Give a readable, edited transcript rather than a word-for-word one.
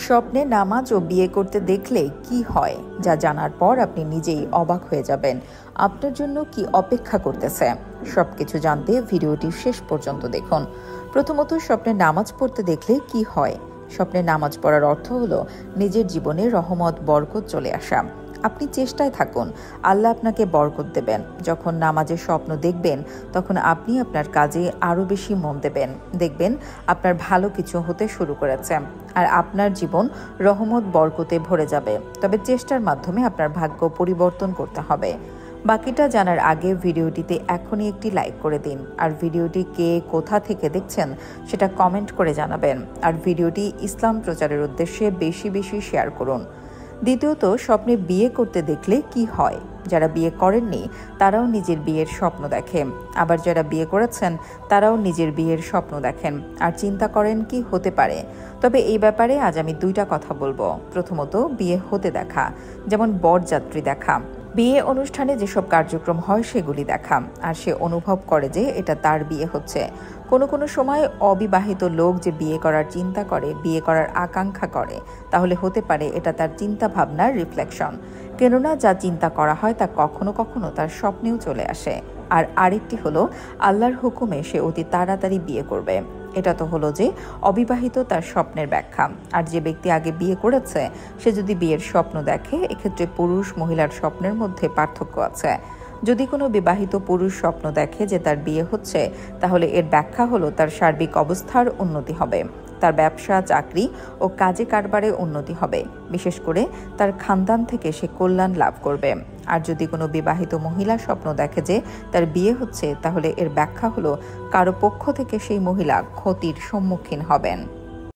স্বপ্নে নামাজ ও বিয়ে করতে দেখলে কি হয়, যা জানার পর আপনি নিজেই অবাক হয়ে যাবেন। আপনার জন্য কি অপেক্ষা করতেছে, সবকিছু জানতে ভিডিওটি শেষ পর্যন্ত দেখুন। প্রথমত, স্বপ্নে নামাজ পড়তে দেখলে কি হয়। স্বপ্নে নামাজ পড়ার অর্থ হলো নিজের জীবনে রহমত, বরকত চলে আসা। আপনি চেষ্টায় থাকুন, আল্লাহ আপনাকে বরকত দেবেন। যখন নামাজের স্বপ্ন দেখবেন, তখন আপনি আপনার কাজে আরও বেশি মন দেবেন। দেখবেন আপনার ভালো কিছু হতে শুরু করেছে, আর আপনার জীবন রহমত, বরকতে ভরে যাবে। তবে চেষ্টার মাধ্যমে আপনার ভাগ্য পরিবর্তন করতে হবে। বাকিটা জানার আগে ভিডিওটিতে এখনই একটি লাইক করে দিন, আর ভিডিওটি কে কোথা থেকে দেখছেন সেটা কমেন্ট করে জানাবেন। আর ভিডিওটি ইসলাম প্রচারের উদ্দেশ্যে বেশি বেশি শেয়ার করুন। দ্বিতীয়ত, স্বপ্নে বিয়ে করতে দেখলে কি হয়। যারা বিয়ে করেননি তারাও নিজের বিয়ের স্বপ্ন দেখেন, আবার যারা বিয়ে করেছেন তারাও নিজের বিয়ের স্বপ্ন দেখেন আর চিন্তা করেন কি হতে পারে। তবে এই ব্যাপারে আজ আমি দুইটা কথা বলবো। প্রথমত, বিয়ে হতে দেখা, যেমন বরযাত্রী দেখা। বিয়ে অনুষ্ঠানে যেসব কার্যক্রম হয় সেগুলি দেখা, আর সে অনুভব করে যে এটা তার বিয়ে হচ্ছে। কোনো কোনো সময় অবিবাহিত লোক যে বিয়ে করার চিন্তা করে, বিয়ে করার আকাঙ্ক্ষা করে, তাহলে হতে পারে এটা তার চিন্তা ভাবনার রিফ্লেকশন। কেননা যা চিন্তা করা হয় তা কখনো কখনো তার স্বপ্নেও চলে আসে। আর আরেকটি হলো আল্লাহর হুকুমে সে অতি তাড়াতাড়ি বিয়ে করবে। এটা তো হলো যে অবিবাহিত তার স্বপ্নের ব্যাখ্যা। আর যে ব্যক্তি আগে বিয়ে করেছে সে যদি বিয়ের স্বপ্ন দেখে, এক্ষেত্রে পুরুষ মহিলার স্বপ্নের মধ্যে পার্থক্য আছে। যদি কোনো বিবাহিত পুরুষ স্বপ্ন দেখে যে তার বিয়ে হচ্ছে, তাহলে এর ব্যাখ্যা হলো তার সার্বিক অবস্থার উন্নতি হবে, তার ব্যবসা, চাকরি ও কাজে কারবারে উন্নতি হবে। বিশেষ করে তার খানদান থেকে সে কল্যাণ লাভ করবে। আর যদি কোনো বিবাহিত মহিলা স্বপ্ন দেখে যে তার বিয়ে হচ্ছে, তাহলে এর ব্যাখ্যা হলো কারো পক্ষ থেকে সেই মহিলা ক্ষতির সম্মুখীন হবেন।